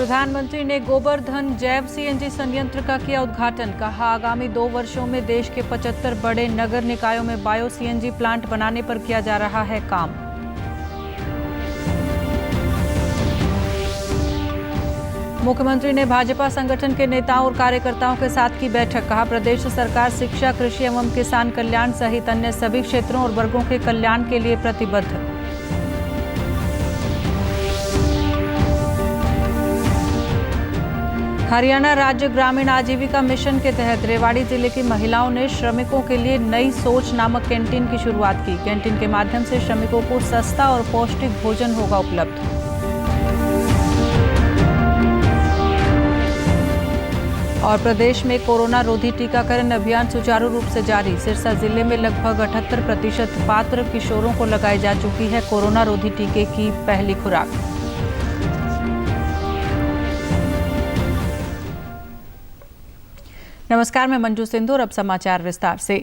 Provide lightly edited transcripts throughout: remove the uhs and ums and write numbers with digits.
प्रधानमंत्री ने गोवर्धन जैव सीएनजी संयंत्र का किया उद्घाटन। कहा, आगामी 2 वर्षों में देश के 75 बड़े नगर निकायों में बायो सीएनजी प्लांट बनाने पर किया जा रहा है काम। मुख्यमंत्री ने भाजपा संगठन के नेताओं और कार्यकर्ताओं के साथ की बैठक। कहा, प्रदेश सरकार शिक्षा, कृषि एवं किसान कल्याण सहित अन्य सभी क्षेत्रों और वर्गों के कल्याण के लिए प्रतिबद्ध। हरियाणा राज्य ग्रामीण आजीविका मिशन के तहत रेवाड़ी जिले की महिलाओं ने श्रमिकों के लिए नई सोच नामक कैंटीन की शुरुआत की। कैंटीन के माध्यम से श्रमिकों को सस्ता और पौष्टिक भोजन होगा उपलब्ध। और प्रदेश में कोरोना रोधी टीकाकरण अभियान सुचारू रूप से जारी। सिरसा जिले में लगभग 78% पात्र किशोरों को लगाई जा चुकी है कोरोना रोधी टीके की पहली खुराक। नमस्कार, मैं मंजू सिंधु और अब समाचार विस्तार से।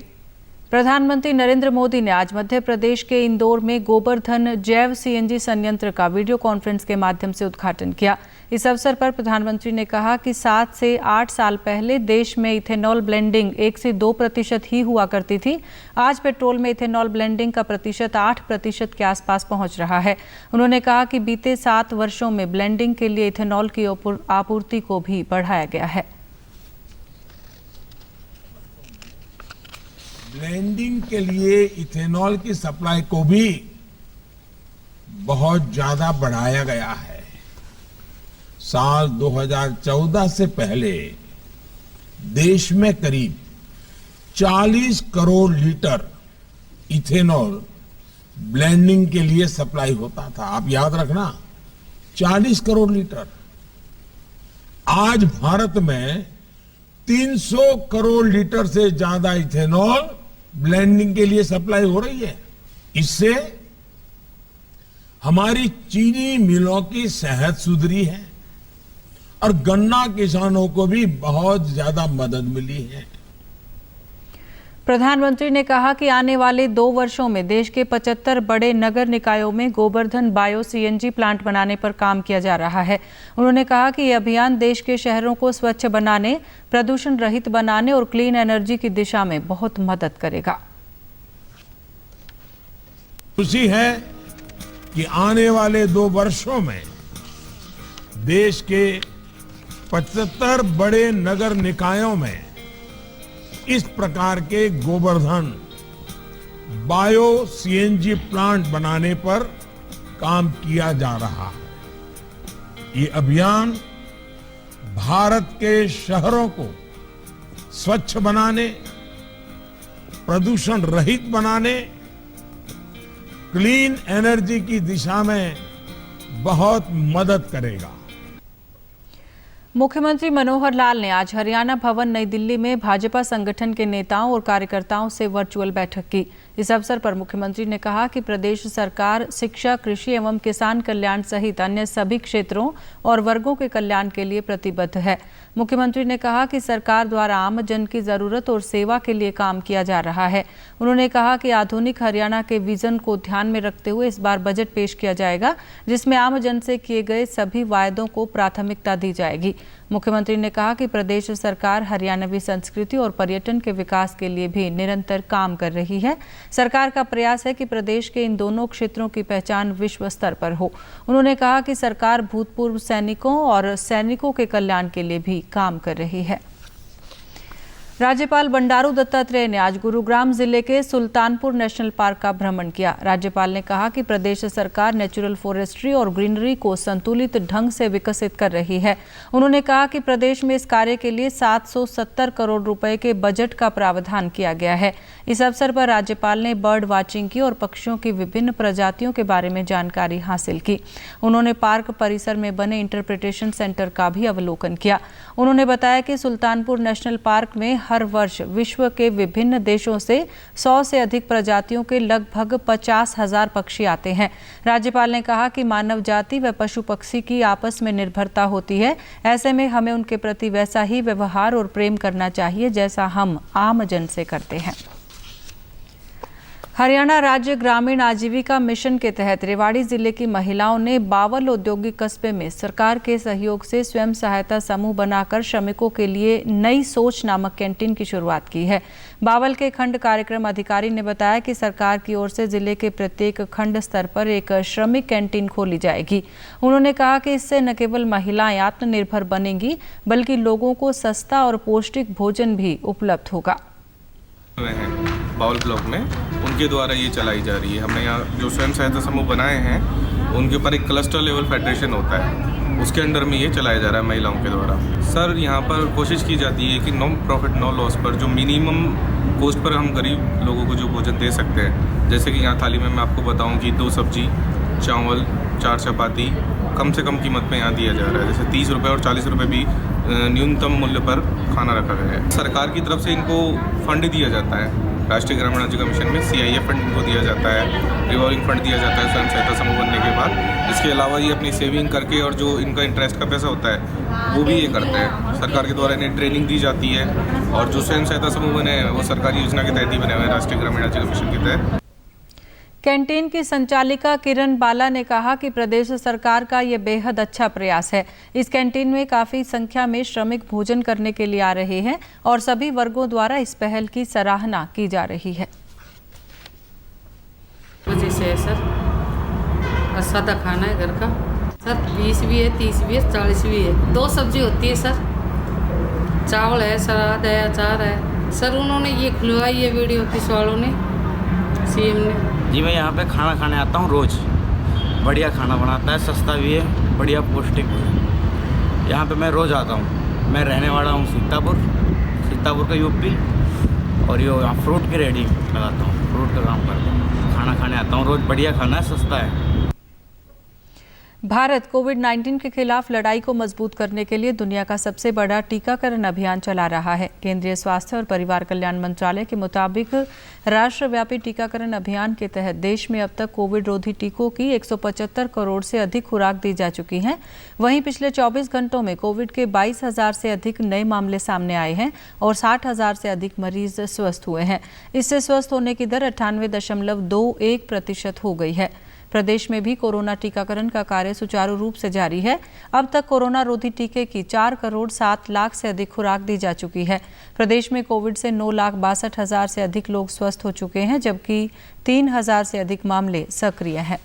प्रधानमंत्री नरेंद्र मोदी ने आज मध्य प्रदेश के इंदौर में गोवर्धन जैव सीएनजी संयंत्र का वीडियो कॉन्फ्रेंस के माध्यम से उद्घाटन किया। इस अवसर पर प्रधानमंत्री ने कहा कि 7 से 8 साल पहले देश में इथेनॉल ब्लेंडिंग 1 से 2% ही हुआ करती थी। आज पेट्रोल में इथेनॉल ब्लेंडिंग का प्रतिशत 8% के आसपास पहुंच रहा है। उन्होंने कहा कि बीते 7 वर्षों में ब्लेंडिंग के लिए इथेनॉल की आपूर्ति को भी बढ़ाया गया है। ब्लेंडिंग के लिए इथेनॉल की सप्लाई को भी बहुत ज्यादा बढ़ाया गया है। साल 2014 से पहले देश में करीब 40 करोड़ लीटर इथेनॉल ब्लेंडिंग के लिए सप्लाई होता था। आप याद रखना, 40 करोड़ लीटर। आज भारत में 300 करोड़ लीटर से ज्यादा इथेनॉल ब्लेंडिंग के लिए सप्लाई हो रही है। इससे हमारी चीनी मिलों की सेहत सुधरी है और गन्ना किसानों को भी बहुत ज्यादा मदद मिली है। प्रधानमंत्री ने कहा कि आने वाले 2 वर्षों में देश के 75 बड़े नगर निकायों में गोवर्धन बायो सीएनजी प्लांट बनाने पर काम किया जा रहा है। उन्होंने कहा कि यह अभियान देश के शहरों को स्वच्छ बनाने, प्रदूषण रहित बनाने और क्लीन एनर्जी की दिशा में बहुत मदद करेगा। खुशी है कि आने वाले 2 वर्षों में देश के 75 बड़े नगर निकायों में इस प्रकार के गोवर्धन बायो सीएनजी प्लांट बनाने पर काम किया जा रहा है। ये अभियान भारत के शहरों को स्वच्छ बनाने, प्रदूषण रहित बनाने, क्लीन एनर्जी की दिशा में बहुत मदद करेगा। मुख्यमंत्री मनोहर लाल ने आज हरियाणा भवन नई दिल्ली में भाजपा संगठन के नेताओं और कार्यकर्ताओं से वर्चुअल बैठक की। इस अवसर पर मुख्यमंत्री ने कहा कि प्रदेश सरकार शिक्षा, कृषि एवं किसान कल्याण सहित अन्य सभी क्षेत्रों और वर्गों के कल्याण के लिए प्रतिबद्ध है। मुख्यमंत्री ने कहा कि सरकार द्वारा आम जन की जरूरत और सेवा के लिए काम किया जा रहा है। उन्होंने कहा कि आधुनिक हरियाणा के विजन को ध्यान में रखते हुए इस बार बजट पेश किया जाएगा, जिसमें आम जन से किए गए सभी वायदों को प्राथमिकता दी जाएगी। मुख्यमंत्री ने कहा कि प्रदेश सरकार हरियाणवी संस्कृति और पर्यटन के विकास के लिए भी निरंतर काम कर रही है। सरकार का प्रयास है कि प्रदेश के इन दोनों क्षेत्रों की पहचान विश्व स्तर पर हो। उन्होंने कहा कि सरकार भूतपूर्व सैनिकों और सैनिकों के कल्याण के लिए भी काम कर रही है। राज्यपाल बंडारू दत्तात्रेय ने आज गुरुग्राम जिले के सुल्तानपुर नेशनल पार्क का भ्रमण किया। राज्यपाल ने कहा कि प्रदेश सरकार नेचुरल फॉरेस्ट्री और ग्रीनरी को संतुलित ढंग से विकसित कर रही है। उन्होंने कहा कि प्रदेश में इस कार्य के लिए 770 करोड़ रुपए के बजट का प्रावधान किया गया है। इस अवसर पर राज्यपाल ने बर्ड वाचिंग की और पक्षियों की विभिन्न प्रजातियों के बारे में जानकारी हासिल की। उन्होंने पार्क परिसर में बने इंटरप्रिटेशन सेंटर का भी अवलोकन किया। उन्होंने बताया कि सुल्तानपुर नेशनल पार्क में हर वर्ष विश्व के विभिन्न देशों से 100 से अधिक प्रजातियों के लगभग 50,000 पक्षी आते हैं। राज्यपाल ने कहा कि मानव जाति व पशु पक्षी की आपस में निर्भरता होती है। ऐसे में हमें उनके प्रति वैसा ही व्यवहार और प्रेम करना चाहिए जैसा हम आम जन से करते हैं। हरियाणा राज्य ग्रामीण आजीविका मिशन के तहत रेवाड़ी जिले की महिलाओं ने बावल औद्योगिक कस्बे में सरकार के सहयोग से स्वयं सहायता समूह बनाकर श्रमिकों के लिए नई सोच नामक कैंटीन की शुरुआत की है। बावल के खंड कार्यक्रम अधिकारी ने बताया कि सरकार की ओर से जिले के प्रत्येक खंड स्तर पर एक श्रमिक कैंटीन खोली जाएगी। उन्होंने कहा कि इससे न केवल महिलाएं आत्मनिर्भर बनेंगी बल्कि लोगों को सस्ता और पौष्टिक भोजन भी उपलब्ध होगा। बावल ब्लॉक में उनके द्वारा ये चलाई जा रही है। हमने यहाँ जो स्वयं सहायता समूह बनाए हैं उनके ऊपर एक क्लस्टर लेवल फेडरेशन होता है, उसके अंडर में ये चलाया जा रहा है महिलाओं के द्वारा। सर यहाँ पर कोशिश की जाती है कि नो प्रॉफिट नो लॉस पर जो मिनिमम कॉस्ट पर हम गरीब लोगों को जो भोजन दे सकते हैं, जैसे कि यहाँ थाली में मैं आपको बताऊँ कि 2 सब्जी, चावल, 4 चपाती कम से कम कीमत पे यहाँ दिया जा रहा है। जैसे 30 रुपये और 40 रुपये भी न्यूनतम मूल्य पर खाना रखा गया है। सरकार की तरफ से इनको फंड दिया जाता है। राष्ट्रीय ग्रामीण आजीविका मिशन में CIF फंड इनको दिया जाता है, रिवॉल्विंग फंड दिया जाता है स्वयं सहायता समूह बनने के बाद। इसके अलावा ये अपनी सेविंग करके और जो इनका इंटरेस्ट का पैसा होता है वो भी ये करते हैं। सरकार के द्वारा इन्हें ट्रेनिंग दी जाती है और जो स्वयं सहायता समूह बने हैं वो सरकारी योजना के तहत ही बने हुए हैं, राष्ट्रीय ग्रामीण आजीविका मिशन के तहत। कैंटीन की संचालिका किरण बाला ने कहा कि प्रदेश सरकार का ये बेहद अच्छा प्रयास है। इस कैंटीन में काफी संख्या में श्रमिक भोजन करने के लिए आ रहे हैं और सभी वर्गों द्वारा इस पहल की सराहना की जा रही है। वजह से है सर, सादा खाना है घर का सर। 20 भी है, 30 भी है, 40 भी है। 2 सब्जी होती है सर, चावल है, सलाद है, अचार है। सर उन्होंने ये खुलवाई है वीडियो ऑफिस वालों ने, CM ने। जी मैं यहाँ पे खाना खाने आता हूँ रोज़। बढ़िया खाना बनाता है, सस्ता भी है, बढ़िया पौष्टिक भी है। यहाँ पे मैं रोज़ आता हूँ। मैं रहने वाला हूँ सीतापुर का UP, और ये यहाँ फ्रूट की रेडी लगाता हूँ, फ्रूट का काम करता हूँ। खाना खाने आता हूँ रोज़, बढ़िया खाना है, सस्ता है। भारत कोविड-19 के खिलाफ लड़ाई को मजबूत करने के लिए दुनिया का सबसे बड़ा टीकाकरण अभियान चला रहा है। केंद्रीय स्वास्थ्य और परिवार कल्याण मंत्रालय के मुताबिक राष्ट्रव्यापी टीकाकरण अभियान के तहत देश में अब तक कोविड रोधी टीकों की 175 करोड़ से अधिक खुराक दी जा चुकी हैं। वहीं पिछले 24 घंटों में कोविड के 22,000 से अधिक नए मामले सामने आए हैं और 60,000 से अधिक मरीज स्वस्थ हुए हैं। इससे स्वस्थ होने की दर 98.21% हो गई है। प्रदेश में भी कोरोना टीकाकरण का कार्य सुचारू रूप से जारी है। अब तक कोरोना रोधी टीके की 4 करोड़ 7 लाख से अधिक खुराक दी जा चुकी है। प्रदेश में कोविड से 9,62,000 से अधिक लोग स्वस्थ हो चुके हैं, जबकि 3,000 से अधिक मामले सक्रिय हैं।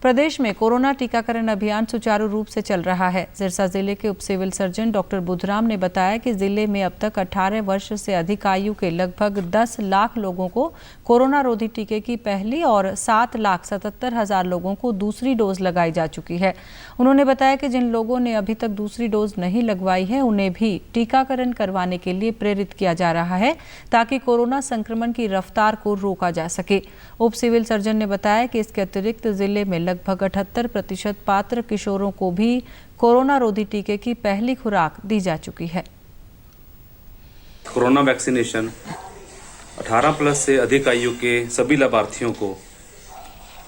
प्रदेश में कोरोना टीकाकरण अभियान सुचारू रूप से चल रहा है। सिरसा जिले के उप सिविल सर्जन डॉक्टर बुधराम ने बताया कि जिले में अब तक 18 वर्ष से अधिक आयु के लगभग 10 लाख लोगों को कोरोना रोधी टीके की पहली और 7,77,000 लोगों को दूसरी डोज लगाई जा चुकी है। उन्होंने बताया कि जिन लोगों ने अभी तक दूसरी डोज नहीं लगवाई है उन्हें भी टीकाकरण करवाने के लिए प्रेरित किया जा रहा है ताकि कोरोना संक्रमण की रफ्तार को रोका जा सके। उप सिविल सर्जन ने बताया कि इसके अतिरिक्त जिले में लगभग 78% पात्र किशोरों को भी कोरोना रोधी टीके की पहली खुराक दी जा चुकी है। कोरोना वैक्सीनेशन 18 प्लस से अधिक आयु के सभी लाभार्थियों को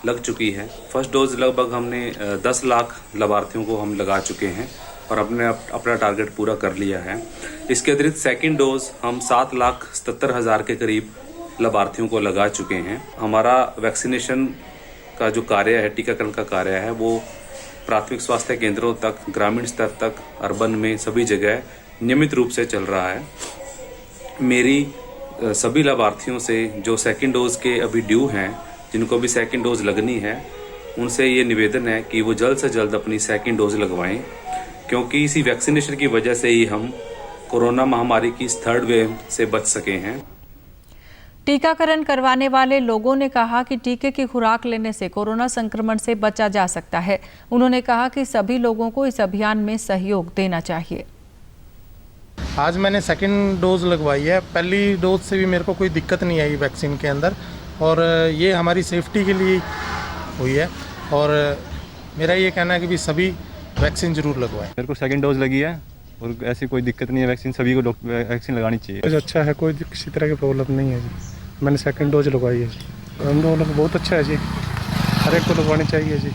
लग चुकी है। फर्स्ट डोज लगभग हमने 10 लाख लाभार्थियों को हम लगा चुके हैं और अपना टारगेट पूरा कर लिया है। इसके अतिरिक्त सेकेंड डोज हम 7,77,000 के करीब लाभार्थियों को लगा चुके हैं। हमारा वैक्सीनेशन का जो कार्य है, टीकाकरण का कार्य है, वो प्राथमिक स्वास्थ्य केंद्रों तक, ग्रामीण स्तर तक, अर्बन में सभी जगह नियमित रूप से चल रहा है। मेरी सभी लाभार्थियों से जो सेकंड डोज के अभी ड्यू हैं, जिनको भी सेकंड डोज लगनी है, उनसे ये निवेदन है कि वो जल्द से जल्द अपनी सेकंड डोज लगवाएं, क्योंकि इसी वैक्सीनेशन की वजह से ही हम कोरोना महामारी की इस 3rd वेव से बच सके हैं। टीकाकरण करवाने वाले लोगों ने कहा कि टीके की खुराक लेने से कोरोना संक्रमण से बचा जा सकता है। उन्होंने कहा कि सभी लोगों को इस अभियान में सहयोग देना चाहिए। आज मैंने सेकंड डोज लगवाई है। पहली डोज से भी मेरे को कोई दिक्कत नहीं आई वैक्सीन के अंदर, और ये हमारी सेफ्टी के लिए हुई है। और मेरा ये कहना है कि भी सभी वैक्सीन जरूर लगवाएं। मेरे को सेकंड डोज लगी है और ऐसी कोई दिक्कत नहीं है। वैक्सीन सभी को वैक्सीन लगानी चाहिए। अच्छा है, कोई किसी तरह की प्रॉब्लम नहीं है जी। मैंने सेकंड डोज लगवाई है जी। हम लोगों को बहुत अच्छा है जी, हर एक को लगवानी चाहिए जी।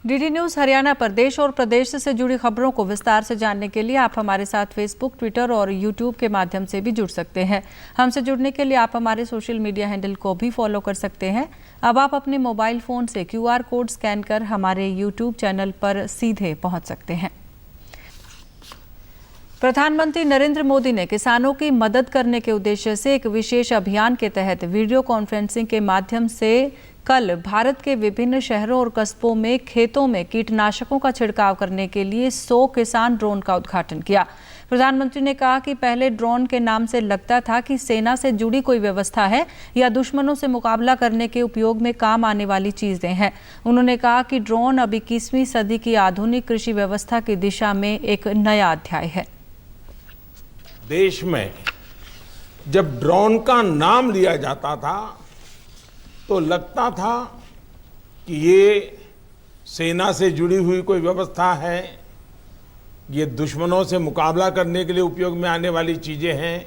डीडी न्यूज़ हरियाणा पर देश और प्रदेश से जुड़ी खबरों को विस्तार से जानने के लिए आप हमारे साथ फेसबुक, ट्विटर और यूट्यूब के माध्यम से भी जुड़ सकते हैं। हमसे जुड़ने के लिए आप हमारे सोशल मीडिया हैंडल को भी फॉलो कर सकते हैं। अब आप अपने मोबाइल फ़ोन से QR कोड स्कैन कर हमारे यूट्यूब चैनल पर सीधे पहुंच सकते हैं। प्रधानमंत्री नरेंद्र मोदी ने किसानों की मदद करने के उद्देश्य से एक विशेष अभियान के तहत वीडियो कॉन्फ्रेंसिंग के माध्यम से कल भारत के विभिन्न शहरों और कस्बों में खेतों में कीटनाशकों का छिड़काव करने के लिए 100 किसान ड्रोन का उद्घाटन किया। प्रधानमंत्री ने कहा कि पहले ड्रोन के नाम से लगता था कि सेना से जुड़ी कोई व्यवस्था है या दुश्मनों से मुकाबला करने के उपयोग में काम आने वाली चीजें हैं। उन्होंने कहा कि ड्रोन अब 21वीं सदी की आधुनिक कृषि व्यवस्था की दिशा में एक नया अध्याय है। देश में जब ड्रोन का नाम लिया जाता था तो लगता था कि ये सेना से जुड़ी हुई कोई व्यवस्था है, ये दुश्मनों से मुकाबला करने के लिए उपयोग में आने वाली चीजें हैं,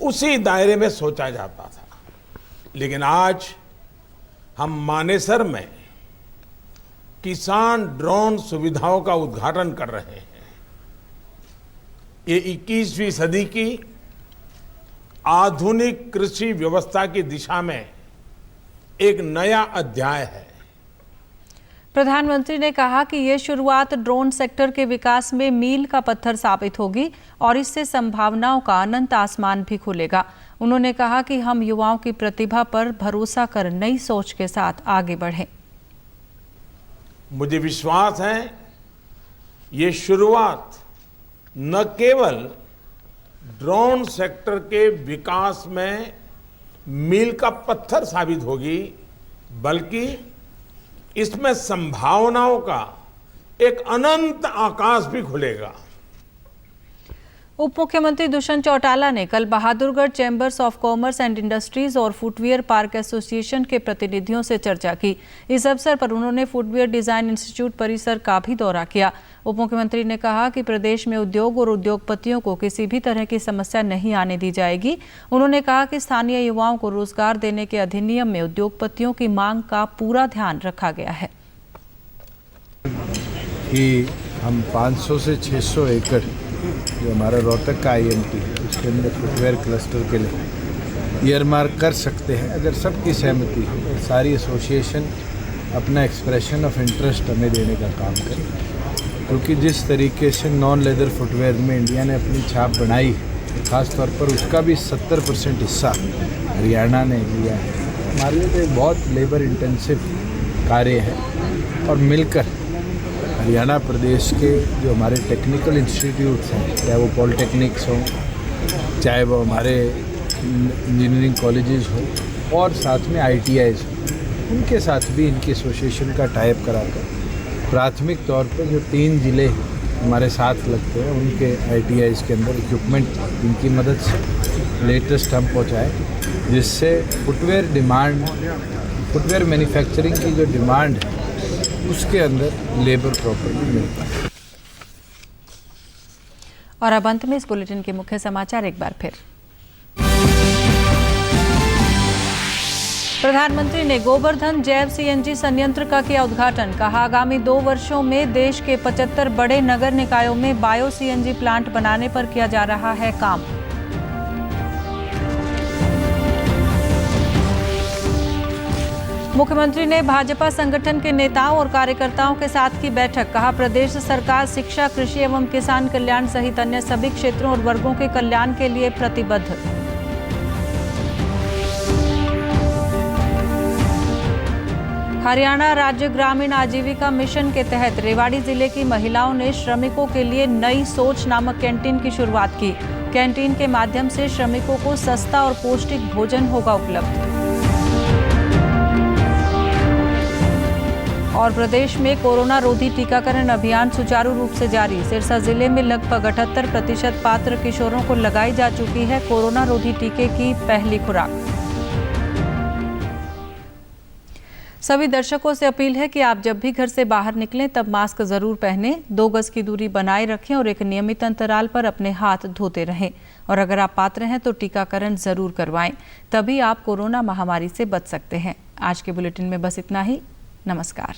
उसी दायरे में सोचा जाता था। लेकिन आज हम मानेसर में किसान ड्रोन सुविधाओं का उद्घाटन कर रहे हैं। ये 21वीं सदी की आधुनिक कृषि व्यवस्था की दिशा में एक नया अध्याय है। प्रधानमंत्री ने कहा कि ये शुरुआत ड्रोन सेक्टर के विकास में मील का पत्थर साबित होगी और इससे संभावनाओं का अनंत आसमान भी खुलेगा। उन्होंने कहा कि हम युवाओं की प्रतिभा पर भरोसा कर नई सोच के साथ आगे बढ़ें। मुझे विश्वास है ये शुरुआत न केवल ड्रोन सेक्टर के विकास में मील का पत्थर साबित होगी, बल्कि इसमें संभावनाओं का एक अनंत आकाश भी खुलेगा। उप मुख्यमंत्री दुष्यंत चौटाला ने कल Bahadurgarh chambers of commerce and industries और फुटवियर पार्क एसोसिएशन के प्रतिनिधियों से चर्चा की। इस अवसर पर उन्होंने फुटवियर डिजाइन इंस्टीट्यूट परिसर का भी दौरा किया। उप मुख्यमंत्री ने कहा कि प्रदेश में उद्योग और उद्योगपतियों को किसी भी तरह की समस्या नहीं आने दी जाएगी। उन्होंने कहा कि स्थानीय युवाओं को रोजगार देने के अधिनियम में उद्योगपतियों की मांग का पूरा ध्यान रखा गया है। कि हम 500 से 600 एकड़ जो हमारा रोहतक का IMT उसके अंदर फुटवेयर क्लस्टर के लिए ईयरमार्क कर सकते हैं, अगर सबकी सहमति हो। सारी एसोसिएशन अपना एक्सप्रेशन ऑफ इंटरेस्ट हमें देने का काम करे, क्योंकि जिस तरीके से नॉन लेदर फुटवेयर में इंडिया ने अपनी छाप बनाई, ख़ास तौर पर उसका भी 70% हिस्सा हरियाणा ने लिया है। हमारे लिए तो एक बहुत लेबर इंटेंसिव कार्य है और मिलकर हरियाणा प्रदेश के जो हमारे टेक्निकल इंस्टीट्यूट्स हैं, चाहे वो पॉलिटेक्निक्स हों, चाहे वो हमारे इंजीनियरिंग कॉलेजेस हों और साथ में ITIs हों, उनके साथ भी इनकी एसोसिएशन का टाइप कराकर प्राथमिक तौर पर जो 3 ज़िले हमारे साथ लगते हैं उनके ITIs के अंदर इक्विपमेंट इनकी मदद से लेटेस्ट हम पहुँचाएँ, जिससे फुटवेयर डिमांड, फुटवेयर मैन्युफैक्चरिंग की जो डिमांड है उसके अंदर लेबर प्रॉपर्ली मिलता है। और अब अंत में इस बुलेटिन के मुख्य समाचार एक बार फिर। प्रधानमंत्री ने गोवर्धन जैव CNG संयंत्र का किया उद्घाटन। कहा आगामी 2 वर्षों में देश के 75 बड़े नगर निकायों में बायो CNG प्लांट बनाने पर किया जा रहा है काम। मुख्यमंत्री ने भाजपा संगठन के नेताओं और कार्यकर्ताओं के साथ की बैठक। कहा प्रदेश सरकार शिक्षा, कृषि एवं किसान कल्याण सहित अन्य सभी क्षेत्रों और वर्गों के कल्याण के लिए प्रतिबद्ध। हरियाणा राज्य ग्रामीण आजीविका मिशन के तहत रेवाड़ी जिले की महिलाओं ने श्रमिकों के लिए नई सोच नामक कैंटीन की शुरुआत की। कैंटीन के माध्यम से श्रमिकों को सस्ता और पौष्टिक भोजन होगा उपलब्ध। और प्रदेश में कोरोना रोधी टीकाकरण अभियान सुचारू रूप से जारी। सिरसा जिले में लगभग 78% पात्र किशोरों को लगाई जा चुकी है कोरोना रोधी टीके की पहली खुराक। सभी दर्शकों से अपील है कि आप जब भी घर से बाहर निकलें तब मास्क जरूर पहनें, 2 गज की दूरी बनाए रखें और एक नियमित अंतराल पर अपने हाथ धोते रहें। और अगर आप पात्र हैं तो टीकाकरण जरूर करवाएं, तभी आप कोरोना महामारी से बच सकते हैं। आज के बुलेटिन में बस इतना ही। नमस्कार।